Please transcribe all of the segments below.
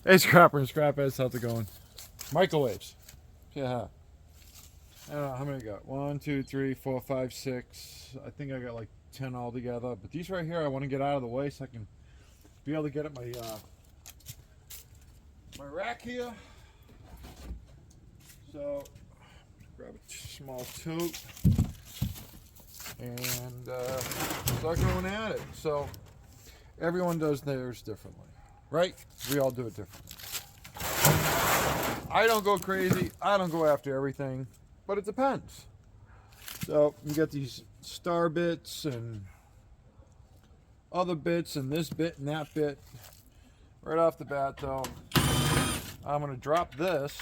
Hey, Scrapper and Scrapheads, how's it going? Microwaves. Yeah. I don't know how many I got. 1, 2, 3, 4, 5, 6. I think I got like 10 altogether. But these right here, I want to get out of the way so I can be able to get at my my rack here. So, grab a small tote and start going at it. So, everyone does theirs differently. Right? We all do it differently. I don't go crazy. I don't go after everything. But it depends. So you got these star bits and other bits and this bit and that bit. Right off the bat though, I'm going to drop this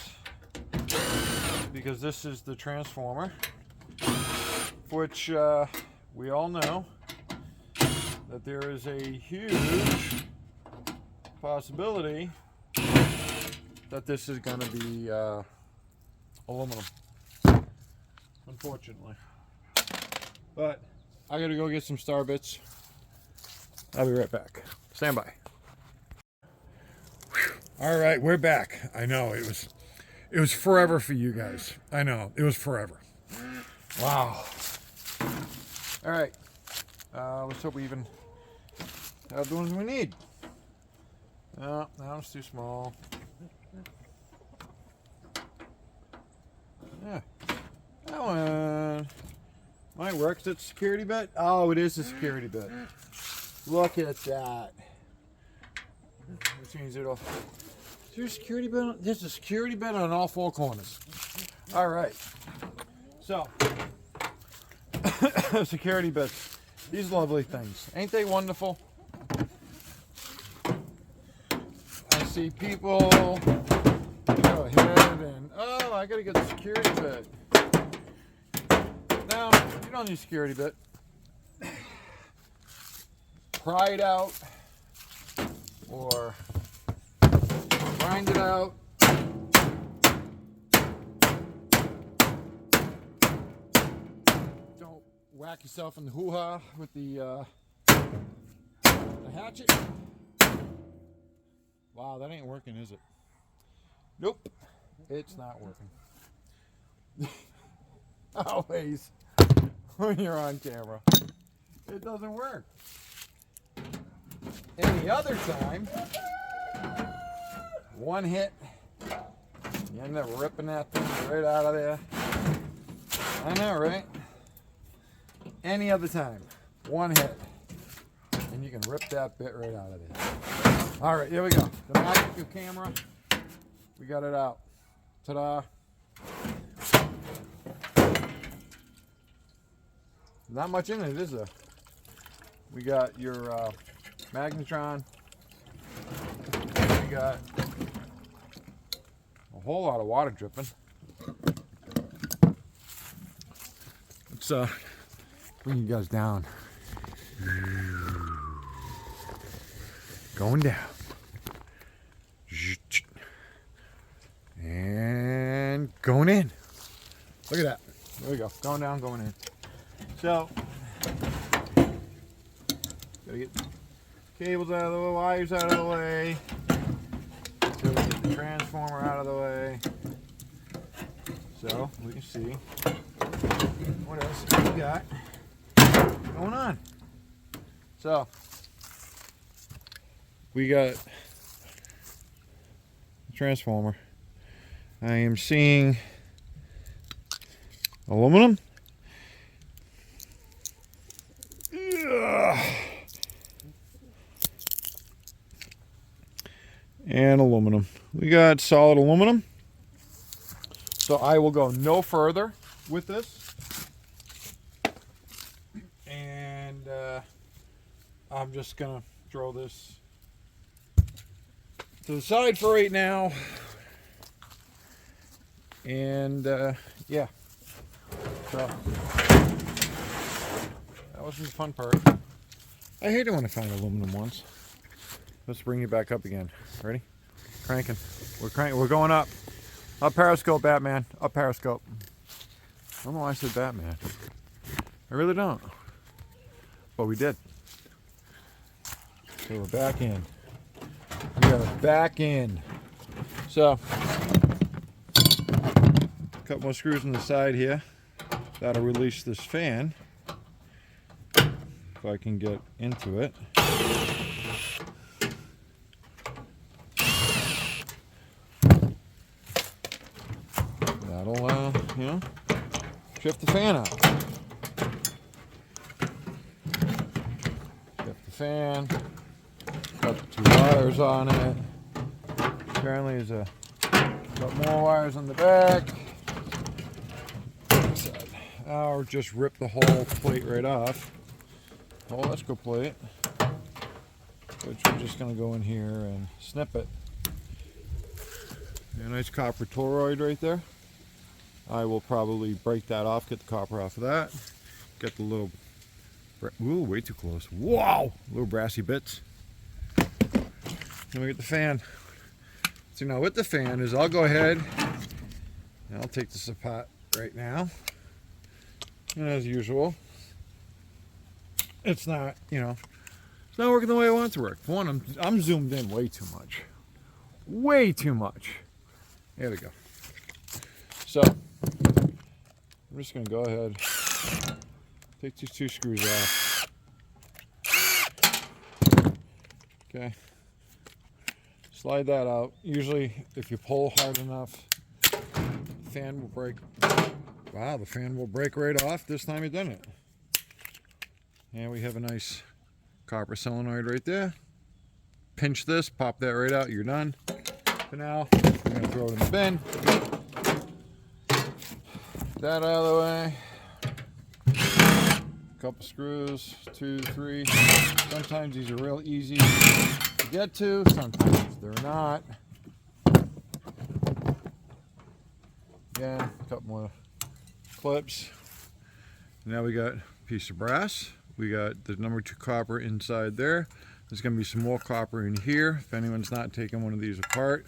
because this is the transformer, which we all know that there is a huge possibility that this is going to be aluminum, unfortunately. But I gotta go get some star bits. I'll be right back. Stand by. All right, we're back. I know it was forever for you guys. I know it was forever. Wow. All right, let's hope we even have the ones we need. No, that one's too small. Yeah, that one might work. Is it a security bit? Oh, it is a security bit. Look at that. Which means it'll. Is there a security bit? There's a security bit on all four corners. All right. So, security bits. These lovely things. Ain't they wonderful? I see people go ahead and, oh, I gotta get the security bit. Now, you don't need a security bit. Pry it out or grind it out. Don't whack yourself in the hoo-ha with the hatchet. Wow, that ain't working, is it? Nope, it's not working. Always, when you're on camera, it doesn't work. Any other time, one hit, you end up ripping that thing right out of there. I know, right? Any other time, one hit, and you can rip that bit right out of there. All right, here we go. The magic of camera. We got it out. Ta-da. Not much in it, is there? We got your magnetron. We got a whole lot of water dripping. Let's bring you guys down. Going down. And going in. Look at that. There we go. Going down, going in. So, gotta get cables out of the way, wires out of the way. So we get the transformer out of the way. So, we can see what else we got going on. So, we got the transformer. I am seeing aluminum. And aluminum. We got solid aluminum. So I will go no further with this. And I'm just going to throw this to the side for right now. And yeah. So that wasn't the fun part. I hate it when I find aluminum ones. Let's bring you back up again. Ready? Cranking. We're cranking. We're going up. Up periscope, Batman. Up periscope. I don't know why I said Batman. I really don't. But we did. So we're back in. We are back in. So, a couple more screws on the side here. That'll release this fan. If I can get into it. That'll, you know, shift the fan out. Shift the fan. Got the 2 wires on it. Apparently there's got more wires on the back. Or just rip the whole plate right off. Whole electrical plate. Which we're just going to go in here and snip it. A nice copper toroid right there. I will probably break that off, get the copper off of that. Get the little, ooh, way too close. Wow! Little brassy bits. Then we get the fan. So now with the fan is I'll go ahead and I'll take this apart right now. And as usual, it's not, you know, it's not working the way I want it to work. For one, I'm zoomed in way too much. Way too much. There we go. So, I'm just going to go ahead, take these 2 screws off. Okay. Slide that out. Usually, if you pull hard enough, the fan will break. Wow, the fan will break right off this time you've done it. And we have a nice copper solenoid right there. Pinch this, pop that right out, you're done. For now, we're going to throw it in the bin. That out of the way. Couple screws, 2, 3. Sometimes these are real easy to get to, sometimes they're not. Again, a couple more clips. Now we got a piece of brass. We got the number 2 copper inside there. There's going to be some more copper in here if anyone's not taking one of these apart.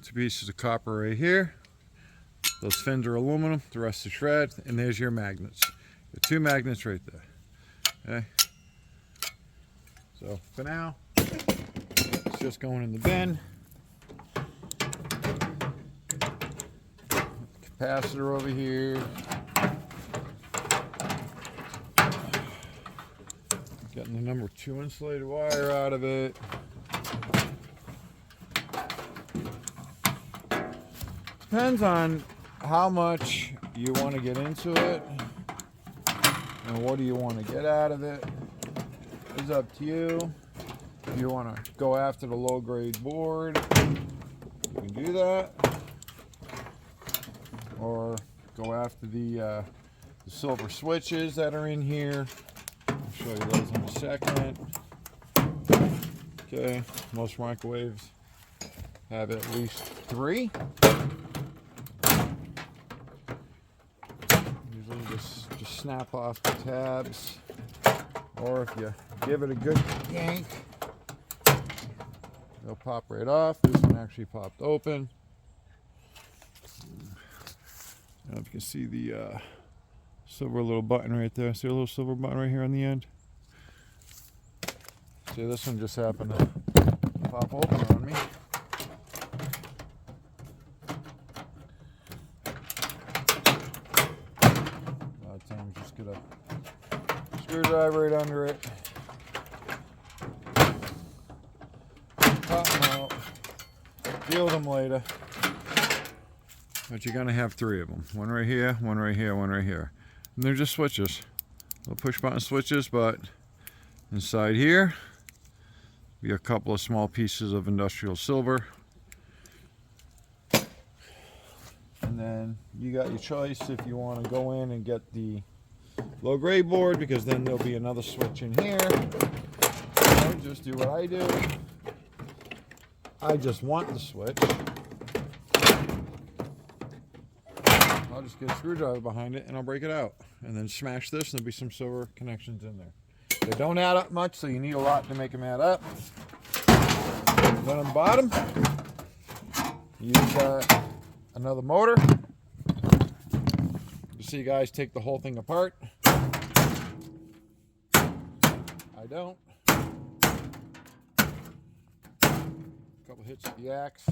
2 pieces of copper right here. Those fins are aluminum, the rest is shred, and there's your magnets. The 2 magnets right there. Okay. So for now, it's just going in the bin. Capacitor over here. Getting the number 2 insulated wire out of it. Depends on how much you want to get into it and what do you want to get out of it. It's up to you. If you want to go after the low grade board, you can do that. Or go after the silver switches that are in here. I'll show you those in a second. Okay, most microwaves have at least 3. Usually just snap off the tabs, or if you give it a good yank, they'll pop right off. This one actually popped open. I don't know if you can see the silver little button right there. See a little silver button right here on the end? See, this one just happened to pop open on me. A lot of times just get a screwdriver right under it. Pop them out. Deal with them later. But you're going to have 3 of them. One right here, one right here, one right here. And they're just switches. Little push button switches, but inside here, we got a couple of small pieces of industrial silver. And then you got your choice if you want to go in and get the low grade board, because then there'll be another switch in here. Or just do what I do. I just want the switch. I'll just get a screwdriver behind it and I'll break it out. And then smash this and there'll be some silver connections in there. They don't add up much, so you need a lot to make them add up. And then on the bottom, you've got another motor. You see guys take the whole thing apart. I don't. couple hits with the axe.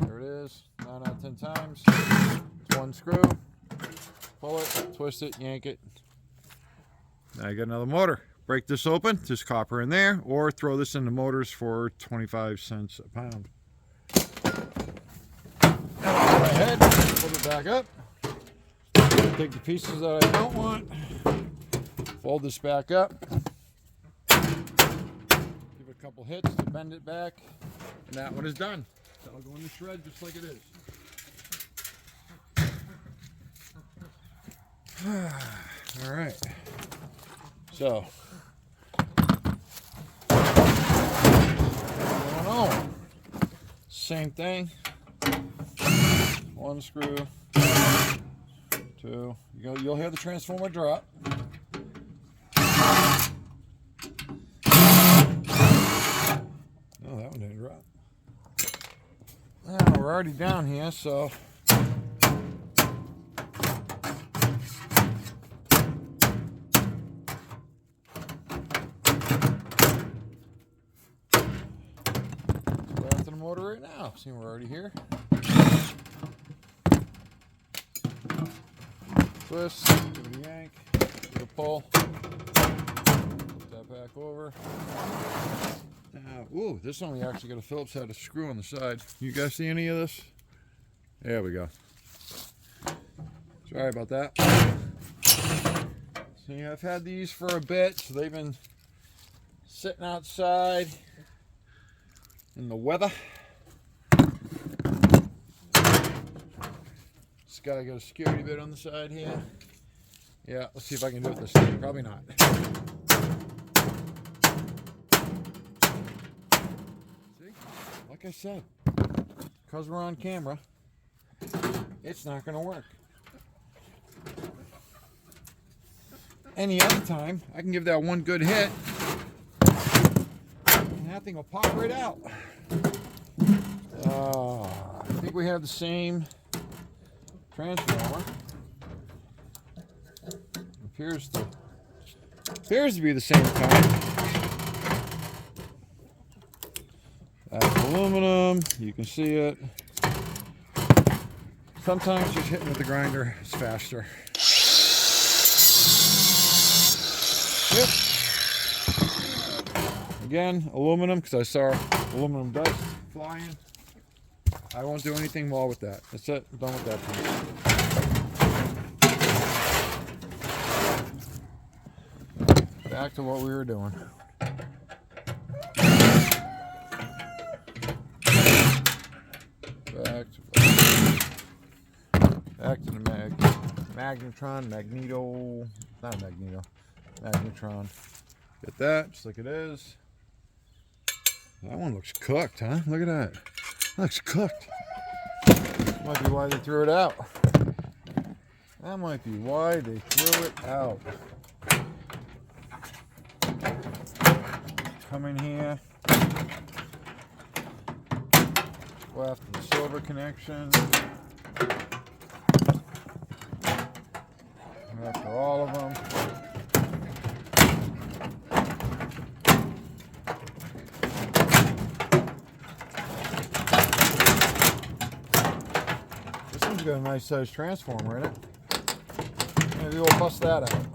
There it is. 9 out of 10 times. It's one screw. Pull it, twist it, yank it. Now you got another motor. Break this open, there's copper in there, or throw this in the motors for 25 cents a pound. Now go ahead, put it back up. Take the pieces that I don't want. Fold this back up. Give it a couple hits to bend it back. And that one is done. That'll go in the shred just like it is. All right. So, going on. Same thing. One screw, two. You'll hear the transformer drop. Oh, that one didn't drop. Now we're already down here, so. Motor right now. See, we're already here. Twist, give it a yank, give it a pull, flip that back over. Now, ooh, this one we actually got a Phillips head, a screw on the side. You guys see any of this? There we go. Sorry about that. See, I've had these for a bit, so they've been sitting outside in the weather. Just gotta get a security bit on the side here. Yeah, let's see if I can do it this time. Probably not. See? Like I said, because we're on camera, it's not gonna work. Any other time, I can give that one good hit, and that thing will pop right out. I think we have the same transformer. Appears to be the same kind. That's aluminum. You can see it. Sometimes just hitting with the grinder is faster. Yep. Again, aluminum, because I saw aluminum dust flying. I won't do anything more with that. That's it. I'm done with that piece. Back to what we were doing. Back to the magnetron, magnetron. Get that, just like it is. That one looks cooked, huh? Look at that. That looks cooked. That might be why they threw it out. That might be why they threw it out. Come in here. Go after the silver connection. Go after all of them. This one's got a nice sized transformer in it. Maybe we'll bust that out.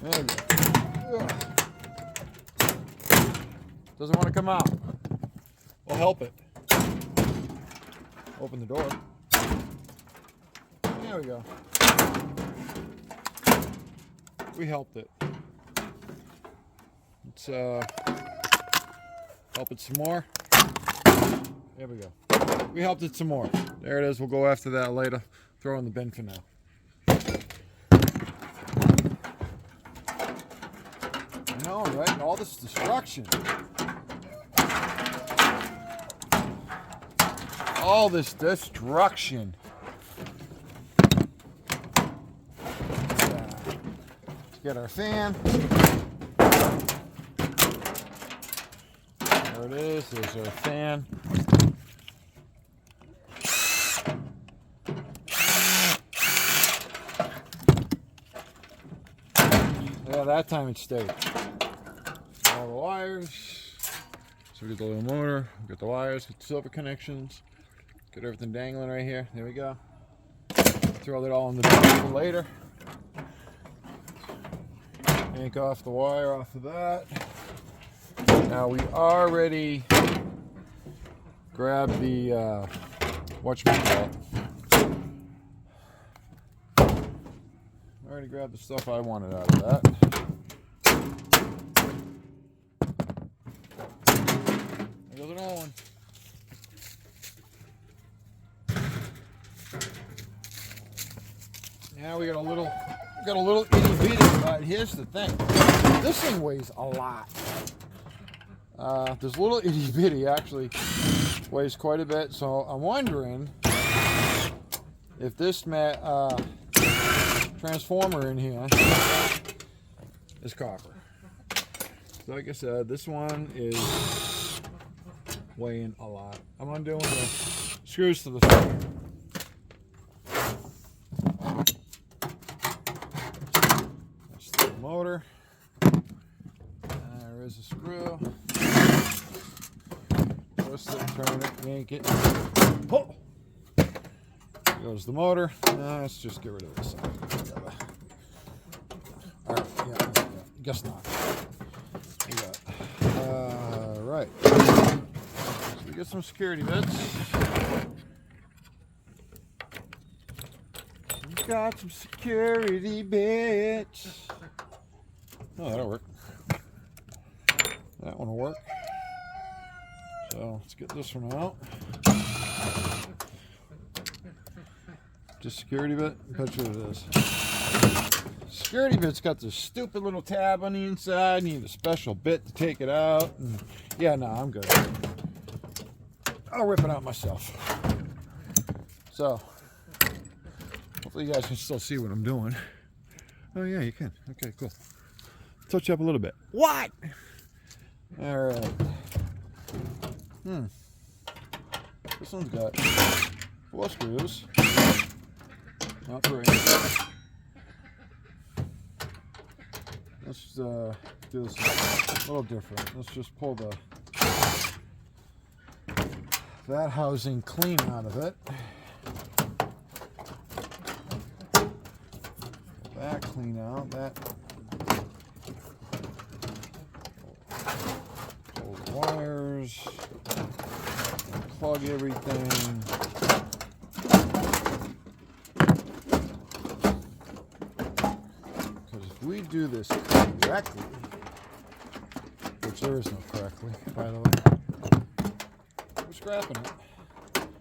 There we go. Ugh. Doesn't want to come out. We'll help it. Open the door. There we go. We helped it. Let's help it some more. There we go. We helped it some more. There it is. We'll go after that later. Throw it in the bin for now. I know, right? All this destruction. All this destruction. Let's get our fan. There it is. There's our fan. Yeah, that time it stayed. All the wires. So we get the little motor, we get the wires, get the silver connections, get everything dangling right here. There we go. Throw it all in the bag for later. Yank off the wire off of that. Now we already grabbed the whatchamacallit. I already grabbed the stuff I wanted out of that. There goes another one. Now we got a little itty bitty, but here's the thing. This thing weighs a lot. This little itty bitty actually weighs quite a bit, so I'm wondering if this transformer in here is copper. So like I said, this one is weighing a lot. I'm undoing the screws to the front. That's the motor. There is a screw. Twist it, turn it, yank it. Oh! There goes the motor. Let's just get rid of this. Alright, yeah, guess not. Right. So we get some security bits. We got some security bits. Oh, that'll work. That one will work. So let's get this one out. Just security bit. Bet you what it is. Security bit's got this stupid little tab on the inside. Need a special bit to take it out. And yeah, no, I'm good. I'll rip it out myself. So hopefully you guys can still see what I'm doing. Oh yeah, you can. Okay, cool. Touch you up a little bit. What? All right. This one's got 4 screws. Not 3. Let's do this a little different. Let's just pull that housing clean out of it. That clean out. That. Pull the wires. Plug everything. We do this correctly, which there is no correctly, by the way. We're scrapping it.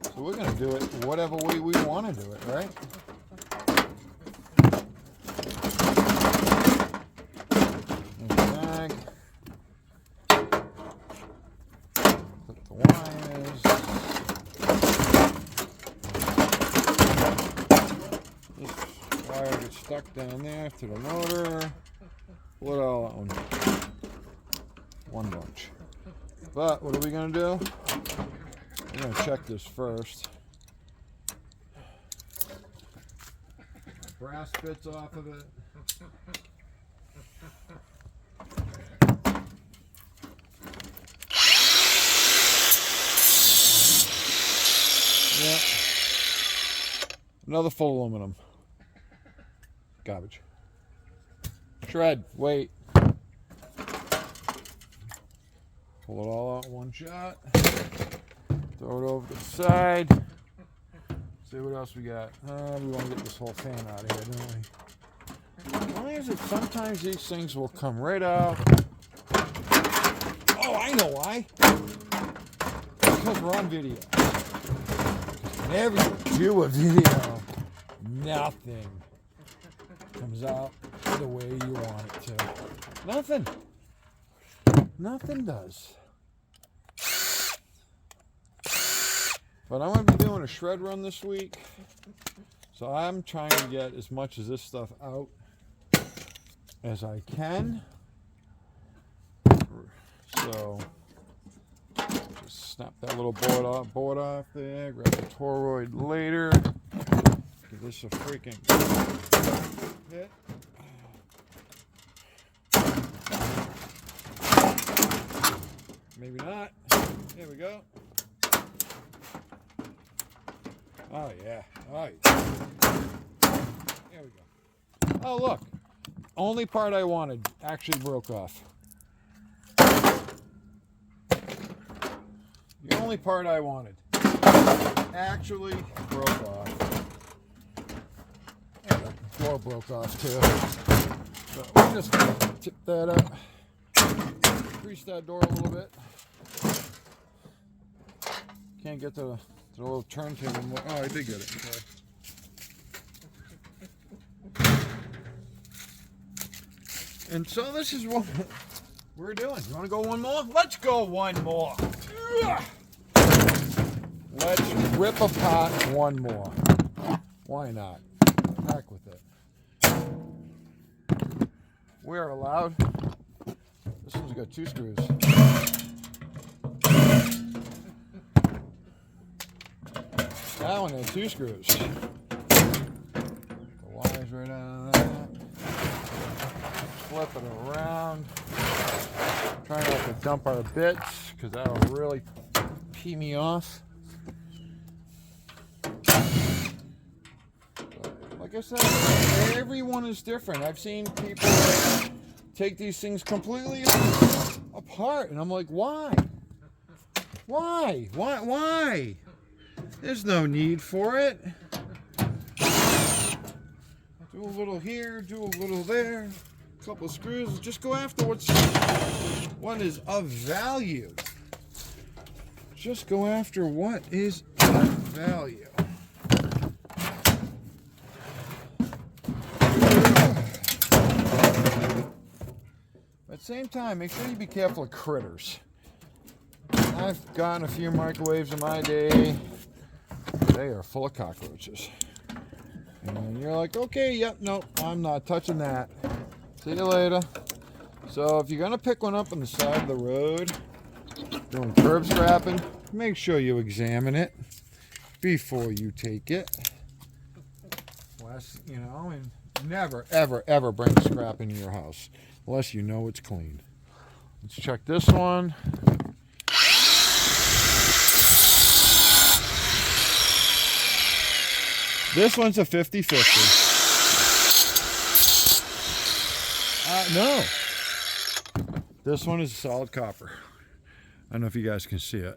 So we're going to do it whatever way we want to do it, right? There's the bag. Put the wires. This wire gets stuck down there to the motor. What all that one bunch. But what are we gonna do? We're gonna check this first. Brass bits off of it. Yep. Another full aluminum. Garbage. Shred. Wait. Pull it all out in one shot. Throw it over to the side. See what else we got. We want to get this whole fan out of here, don't we? Why is it sometimes these things will come right out? Oh, I know why. Because we're on video. Whenever you do a video, nothing comes out the way you want it to. Nothing. Nothing does. But I'm going to be doing a shred run this week. So I'm trying to get as much of this stuff out as I can. So just snap that little board off there. Grab the toroid later. Give this a freaking hit. Maybe not. Here we go. Oh yeah. Oh yeah. There we go. Oh look. Only part I wanted actually broke off. The only part I wanted actually broke off. And the door broke off too. So we're just gonna tip that up. Crease that door a little bit. Can't get to the little turntable more. Oh, I did get it. Sorry. And so this is what we're doing. You want to go one more? Let's go one more. Let's rip apart one more. Why not? Heck with it. We're allowed. This one's got 2 screws. That one had 2 screws. The wires right out of that. Flip it around. Try not to dump our bits because that'll really pee me off. But like I said, everyone is different. I've seen people take these things completely apart, and I'm like, why? Why? There's no need for it. Do a little here, do a little there. Couple screws. Just go after what is of value. Just go after what is of value. At the same time, make sure you be careful of critters. I've gotten a few microwaves in my day. They are full of cockroaches. And you're like, okay, yep, nope, I'm not touching that. See you later. So if you're going to pick one up on the side of the road, doing curb scrapping, make sure you examine it before you take it. Less, and never, ever, ever bring scrap into your house unless you know it's clean. Let's check this one. This one's a 50-50. No. This one is solid copper. I don't know if you guys can see it.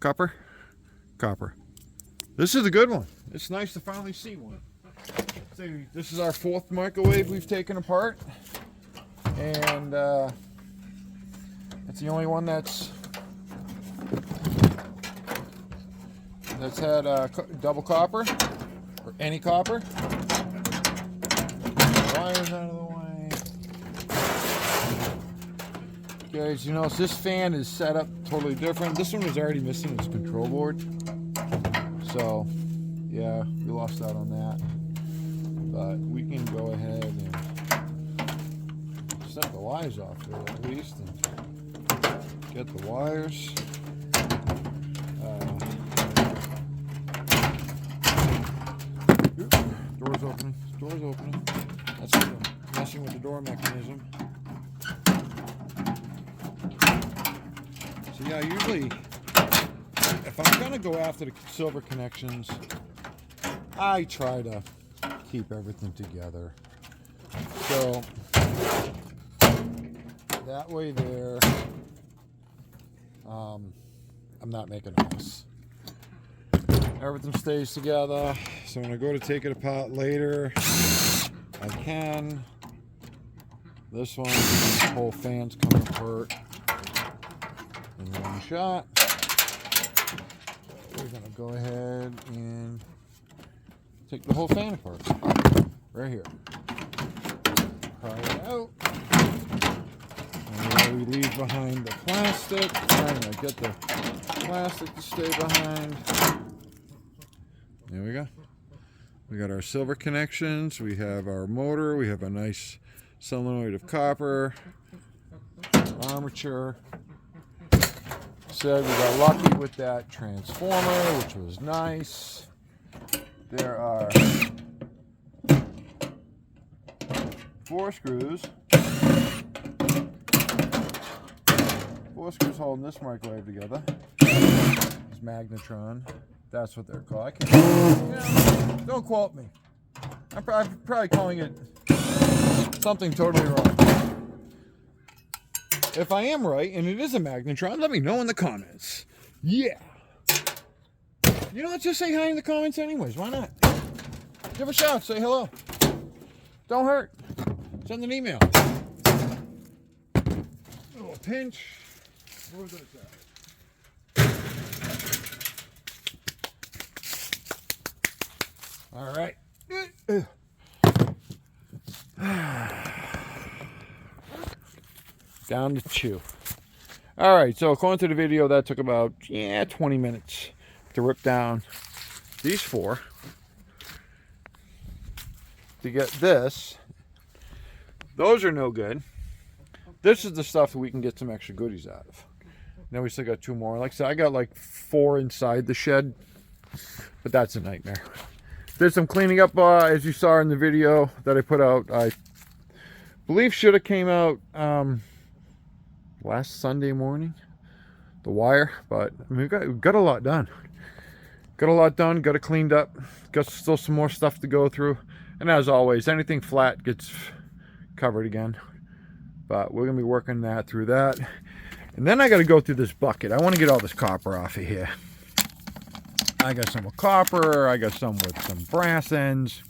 Copper. This is a good one. It's nice to finally see one. See, this is our 4th microwave we've taken apart. And it's the only one that's had double copper or any copper. Wires out of the way. Guys, so this fan is set up totally different. This one was already missing its control board. So, yeah, we lost out on that. But we can go ahead and set the wires off there at least and get the wires. Door's opening. That's messing with the door mechanism. So yeah, usually if I'm gonna go after the silver connections, I try to keep everything together. So that way there, I'm not making a mess. Everything stays together. So when I go to take it apart later, I can. This one, the whole fan's coming apart in one shot. We're gonna go ahead and take the whole fan apart right here. Pry it out. And we leave behind the plastic. Trying to get the plastic to stay behind. There we go. We got our silver connections. We have our motor. We have a nice solenoid of copper. Armature. Said we got lucky with that transformer, which was nice. There are 4 screws. 4 Whisker's holding this microwave together. It's magnetron. That's what they're called. I can't, don't quote me. I'm probably calling it something totally wrong. If I am right, and it is a magnetron, let me know in the comments. Yeah. You know what? Just say hi in the comments anyways. Why not? Give a shout. Say hello. Don't hurt. Send an email. A little pinch. What was that? All right. Down to 2. All right. So according to the video, that took about 20 minutes to rip down these 4 to get this. Those are no good. This is the stuff that we can get some extra goodies out of. Now we still got 2 more. Like I said, I got like 4 inside the shed, but that's a nightmare. Did some cleaning up, as you saw in the video that I put out. I believe should have came out last Sunday morning, the wire, but I mean, we got a lot done. Got a lot done, got it cleaned up, got still some more stuff to go through. And as always, anything flat gets covered again. But we're gonna be working that through that. And then I gotta go through this bucket. I wanna get all this copper off of here. I got some with copper, I got some with some brass ends.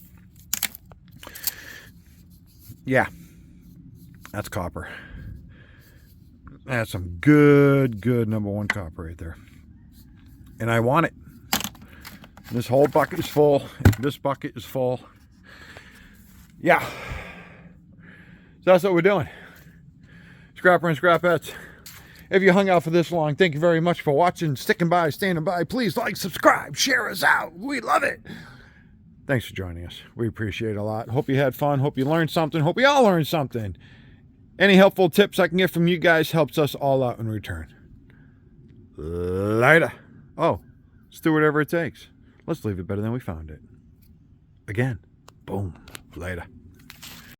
Yeah, that's copper. That's some good #1 copper right there. And I want it. This whole bucket is full. This bucket is full. Yeah. So that's what we're doing. Scrapper and scrapettes. If you hung out for this long, thank you very much for watching, sticking by, standing by. Please like, subscribe, share us out. We love it. Thanks for joining us. We appreciate it a lot. Hope you had fun. Hope you learned something. Hope we all learned something. Any helpful tips I can get from you guys helps us all out in return. Later. Oh, let's do whatever it takes. Let's leave it better than we found it. Again. Boom. Later.